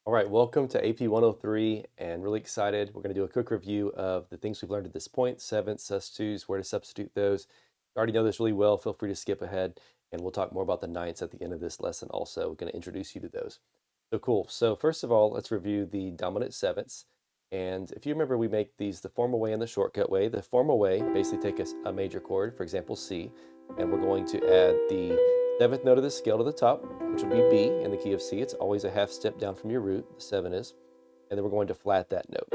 All right, welcome to AP 103, and really excited. We're going to do a quick review of the things we've learned at this point, sevenths, sus2s, where to substitute those. You already know this really well, feel free to skip ahead, and we'll talk more about the ninths at the end of this lesson also. We're going to introduce you to those. So cool. So first of all, let's review the dominant sevenths. And if you remember, we make these the formal way and the shortcut way. The formal way, basically take a major chord, for example, C, and we're going to add the seventh note of the scale to the top, which would be B in the key of C. It's always a half step down from your root, the 7 is. And then we're going to flat that note.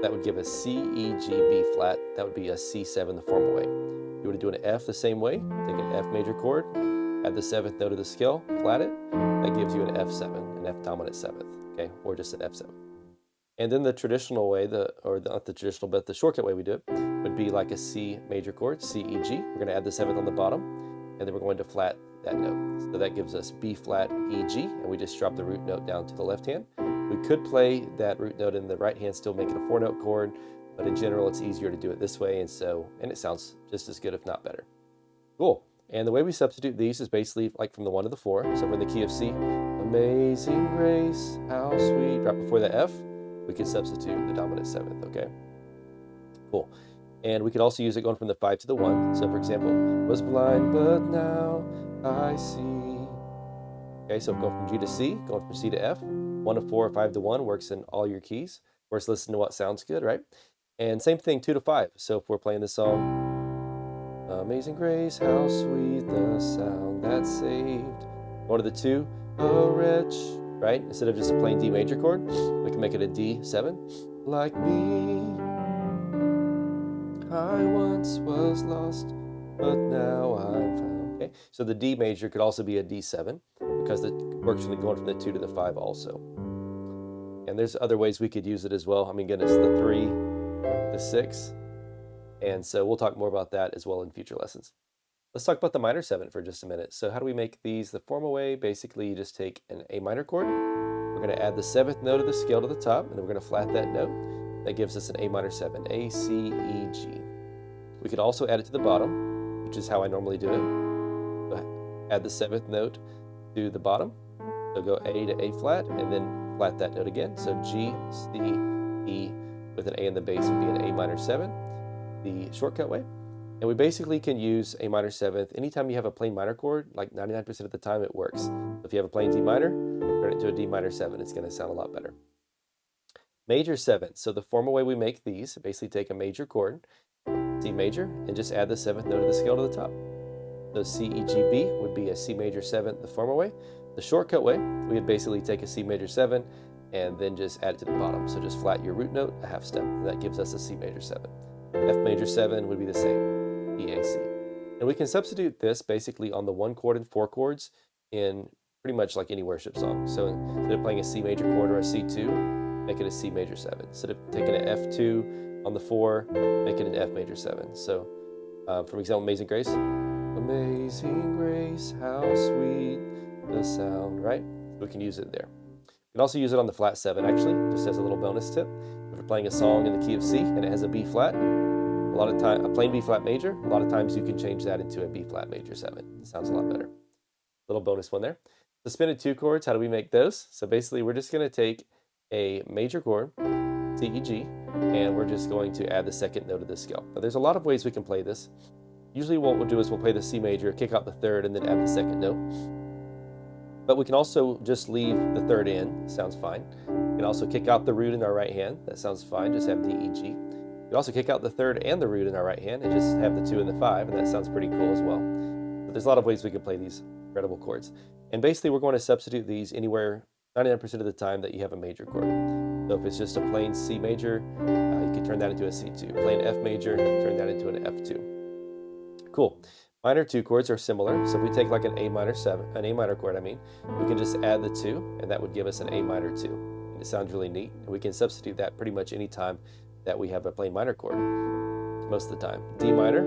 That would give us C, E, G, B flat. That would be a C7 the formal way. You were to do an F the same way, take an F major chord, add the seventh note of the scale, flat it. That gives you an F7, an F dominant seventh, okay, or just an F7. And then the traditional way, not the traditional, but the shortcut way we do it would be like a C major chord, C, E, G. We're going to add the seventh on the bottom, and then we're going to flat that note. So that gives us B flat, E, G, and we just drop the root note down to the left hand. We could play that root note in the right hand, still make it a 4-note chord, but in general, it's easier to do it this way, and it sounds just as good, if not better. Cool. And the way we substitute these is basically like from the 1 to the 4. So we're in the key of C. Amazing grace, how sweet. Right before the F, we can substitute the dominant seventh, okay? Cool. And we could also use it going from the 5 to the 1. So for example, was blind, but now I see. Okay, so going from G to C, going from C to F, 1 to 4, 5 to 1 works in all your keys. Of course, listen to what sounds good, right? And same thing, 2 to 5. So if we're playing the song, Amazing Grace, how sweet the sound that saved. Going to the 2, a wretch, right? Instead of just a plain D major chord, we can make it a D7. Like me, I once was lost, but now I'm found. Okay, so the D major could also be a D7 because it works from going from the 2 to the 5 also. And there's other ways we could use it as well. I mean, goodness, the 3, the 6. And so we'll talk more about that as well in future lessons. Let's talk about the minor 7 for just a minute. So how do we make these the formal way? Basically, you just take an A minor chord. We're going to add the 7th note of the scale to the top, and then we're going to flat that note. That gives us an A minor 7, A, C, E, G. We could also add it to the bottom, which is how I normally do it. So add the 7th note to the bottom. So go A to A flat, and then flat that note again. So G, C, E with an A in the bass would be an A minor 7, the shortcut way. And we basically can use A minor 7th anytime you have a plain minor chord. Like 99% of the time it works. So if you have a plain D minor, turn it to a D minor 7. It's going to sound a lot better. Major 7th. So the formal way we make these, basically take a major chord, C major, and just add the 7th note of the scale to the top. So C, E, G, B would be a C major 7th the formal way. The shortcut way, we would basically take a C major 7 and then just add it to the bottom. So just flat your root note a half step. And that gives us a C major 7. F major 7 would be the same, E, A, C. And we can substitute this basically on the 1 chord and 4 chords in pretty much like any worship song. So instead of playing a C major chord or a C2, make it a C major 7. Instead of taking an F2 on the 4, make it an F major 7. So for example, Amazing Grace. Amazing grace, how sweet the sound, right? So we can use it there. You can also use it on the flat 7, actually, just as a little bonus tip. If you're playing a song in the key of C and it has a B flat, a lot of time, a plain B flat major, a lot of times you can change that into a B flat major 7. It sounds a lot better. Little bonus one there. Suspended 2 chords, how do we make those? So basically, we're just going to take a major chord, C, E, G, and we're just going to add the 2nd note of the scale. Now, there's a lot of ways we can play this. Usually what we'll do is we'll play the C major, kick out the 3rd, and then add the 2nd note. But we can also just leave the 3rd in, sounds fine. We can also kick out the root in our right hand, that sounds fine, just have D, E, G. We can also kick out the 3rd and the root in our right hand and just have the 2 and the 5, and that sounds pretty cool as well. But there's a lot of ways we can play these incredible chords. And basically we're going to substitute these anywhere 99% of the time that you have a major chord. So if it's just a plain C major, you can turn that into a C2. Plain F major, turn that into an F2. Cool. Minor 2 chords are similar. So if we take like an A minor chord, we can just add the 2, and that would give us an A minor 2. And it sounds really neat. And we can substitute that pretty much any time that we have a plain minor chord, most of the time. D minor,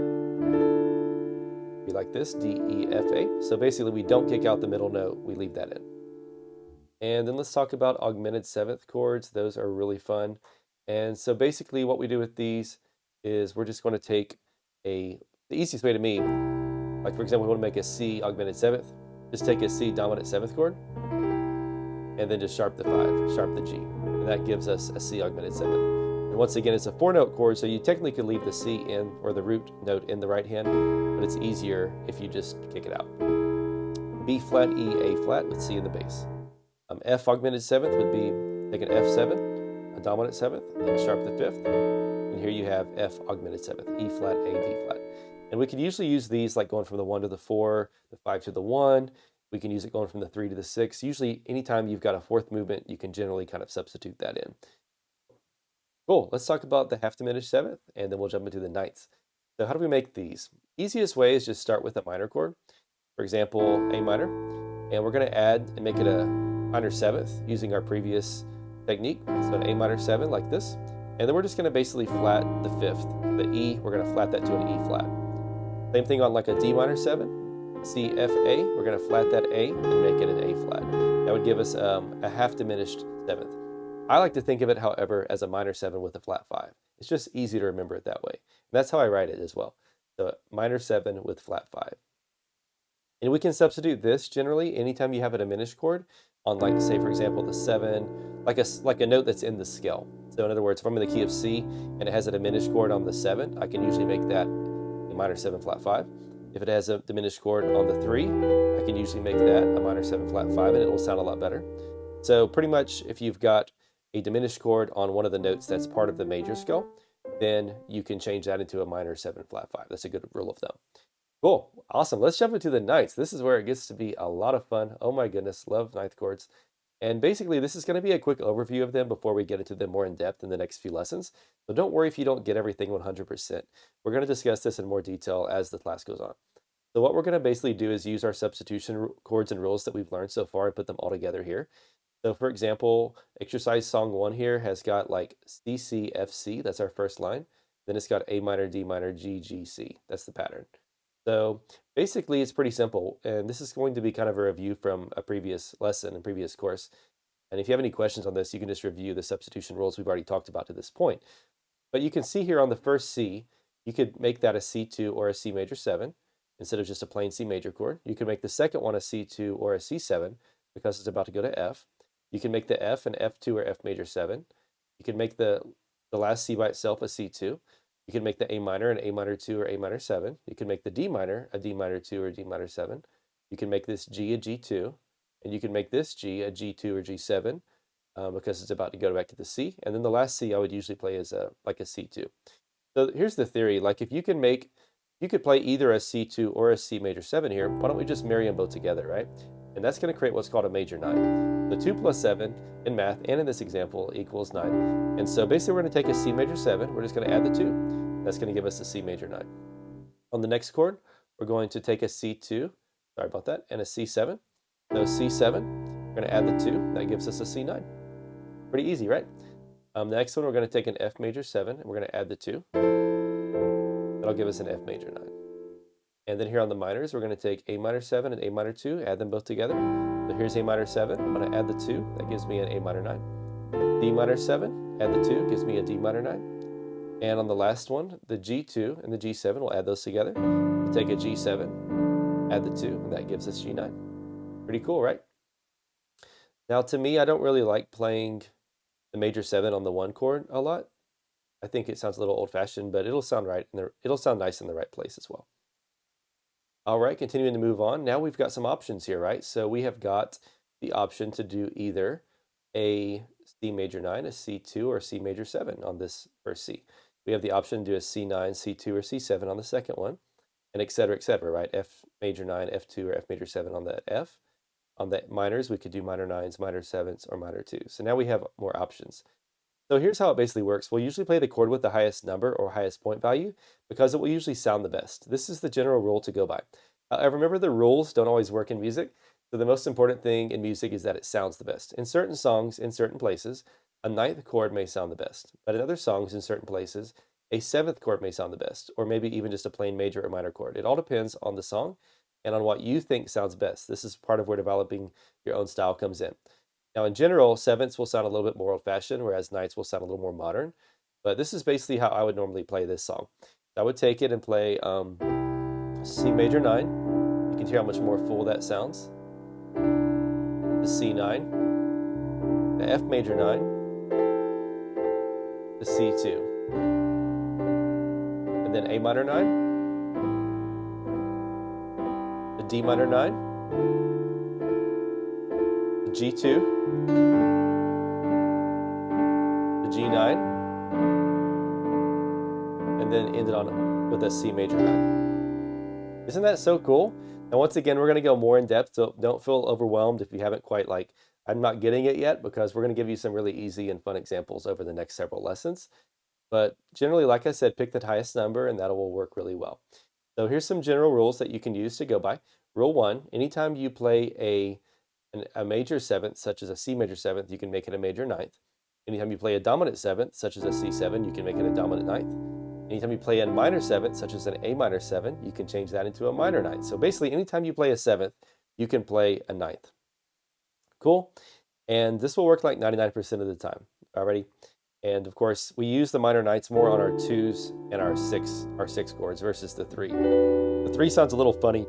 be like this, D, E, F, A. So basically we don't kick out the middle note, we leave that in. And then let's talk about augmented 7th chords. Those are really fun. And so basically what we do with these is we're just going to take the easiest way to me, like for example, we want to make a C augmented 7th, just take a C dominant 7th chord, and then just sharp the 5, sharp the G. And that gives us a C augmented 7th. And once again, it's a 4-note chord, so you technically could leave the C in, or the root note in the right hand, but it's easier if you just kick it out. B flat, E, A flat with C in the bass. F augmented 7th would be take an F7, a dominant 7th, and sharp the 5th. And here you have F augmented 7th, E flat, A, D flat. And we could usually use these like going from the 1 to the 4, the 5 to the 1. We can use it going from the 3 to the 6. Usually, anytime you've got a 4th movement, you can generally kind of substitute that in. Cool. Let's talk about the half-diminished 7th, and then we'll jump into the 9ths. So how do we make these? Easiest way is just start with a minor chord. For example, A minor. And we're going to add and make it a minor 7th using our previous technique. So an A minor 7 like this. And then we're just going to basically flat the 5th. The E, we're going to flat that to an E flat. Same thing on like a D minor 7, C, F, A. We're going to flat that A and make it an A flat. That would give us a half-diminished 7th. I like to think of it, however, as a minor 7 with a flat 5. It's just easy to remember it that way. And that's how I write it as well. So minor 7 with flat 5. And we can substitute this generally anytime you have a diminished chord on, like, say, for example, the 7, like a note that's in the scale. So in other words, if I'm in the key of C and it has a diminished chord on the 7, I can usually make that a minor 7 flat 5. If it has a diminished chord on the 3, I can usually make that a minor 7 flat 5, and it will sound a lot better. So pretty much if you've got a diminished chord on one of the notes that's part of the major scale, then you can change that into a minor 7 flat 5. That's a good rule of thumb. Cool. Awesome. Let's jump into the 9ths. This is where it gets to be a lot of fun. Oh my goodness, love 9th chords. And basically, this is going to be a quick overview of them before we get into them more in depth in the next few lessons. So don't worry if you don't get everything 100%. We're going to discuss this in more detail as the class goes on. So what we're going to basically do is use our substitution chords and rules that we've learned so far and put them all together here. So for example, exercise song 1 here has got like C, C, F, C. That's our first line. Then it's got A minor, D minor, G, G, C. That's the pattern. So basically, it's pretty simple, and this is going to be kind of a review from a previous lesson and previous course. And if you have any questions on this, you can just review the substitution rules we've already talked about to this point. But you can see here on the first C, you could make that a C2 or a C major 7 instead of just a plain C major chord. You can make the second one a C2 or a C7 because it's about to go to F. You can make the F an F2 or F major 7. You can make the last C by itself a C2. You can make the A minor an A minor 2 or A minor 7. You can make the D minor a D minor 2 or D minor 7. You can make this G a G2. And you can make this G a G2 or G7 because it's about to go back to the C. And then the last C I would usually play as like a C2. So here's the theory. Like if you could play either a C2 or a C major 7 here, why don't we just marry them both together, right? And that's going to create what's called a major 9. So 2 plus 7 in math and in this example equals 9. And so basically we're going to take a C major 7. We're just going to add the 2. That's going to give us a C major 9. On the next chord, we're going to take a C2, sorry about that, and a C7. So C7, we're going to add the 2. That gives us a C9. Pretty easy, right? The next one, we're going to take an F major 7, and we're going to add the 2. That'll give us an F major 9. And then here on the minors, we're going to take A minor 7 and A minor 2, add them both together. So here's A minor 7. I'm going to add the 2. That gives me an A minor 9. D minor 7, add the 2, gives me a D minor 9. And on the last one, the G2 and the G7, we'll add those together. We'll take a G7, add the 2, and that gives us G9. Pretty cool, right? Now, to me, I don't really like playing the major 7 on the 1 chord a lot. I think it sounds a little old-fashioned, but it'll sound right, and it'll sound nice in the right place as well. All right, continuing to move on. Now we've got some options here, right? So we have got the option to do either a C major 9, a C2, or a C major 7 on this first C. We have the option to do a C9, C2, or C7 on the second one, and et cetera, right? F major 9, F2, or F major 7 on the F. On the minors, we could do minor 9s, minor 7s, or minor 2s. So now we have more options. So here's how it basically works. We'll usually play the chord with the highest number or highest point value because it will usually sound the best. This is the general rule to go by. However, remember the rules don't always work in music. So the most important thing in music is that it sounds the best. In certain songs, in certain places, a 9th chord may sound the best. But in other songs, in certain places, a 7th chord may sound the best, or maybe even just a plain major or minor chord. It all depends on the song and on what you think sounds best. This is part of where developing your own style comes in. Now, in general, 7ths will sound a little bit more old-fashioned, whereas 9ths will sound a little more modern. But this is basically how I would normally play this song. I would take it and play C major 9. You can hear how much more full that sounds. The C9, the F major 9, the C2, and then A minor 9, the D minor 9, the G2, the G9, and then ended on with a C major 9. Isn't that so cool? And once again, we're going to go more in depth, so don't feel overwhelmed if you haven't quite I'm not getting it yet, because we're going to give you some really easy and fun examples over the next several lessons. But generally, like I said, pick the highest number and that will work really well. So here's some general rules that you can use to go by. Rule 1, anytime you play a major 7th, such as a C major 7th, you can make it a major 9th. Anytime you play a dominant 7th, such as a C7, you can make it a dominant 9th. Anytime you play a minor 7th, such as an A minor 7, you can change that into a minor 9th. So basically, anytime you play a 7th, you can play a 9th. Cool? And this will work like 99% of the time. Alrighty? And of course, we use the minor 9ths more on our 2s and our 6 chords versus the 3. The 3 sounds a little funny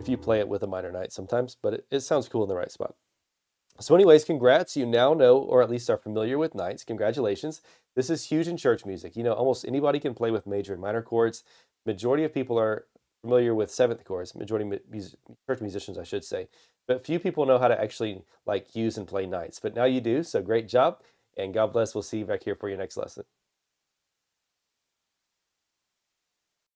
if you play it with a minor 9th sometimes, but it sounds cool in the right spot. So anyways, congrats. You now know, or at least are familiar with 9ths. Congratulations. This is huge in church music. Almost anybody can play with major and minor chords. Majority of people are familiar with 7th chords, church musicians, I should say. But few people know how to actually use and play 9ths. But now you do, so great job. And God bless. We'll see you back here for your next lesson.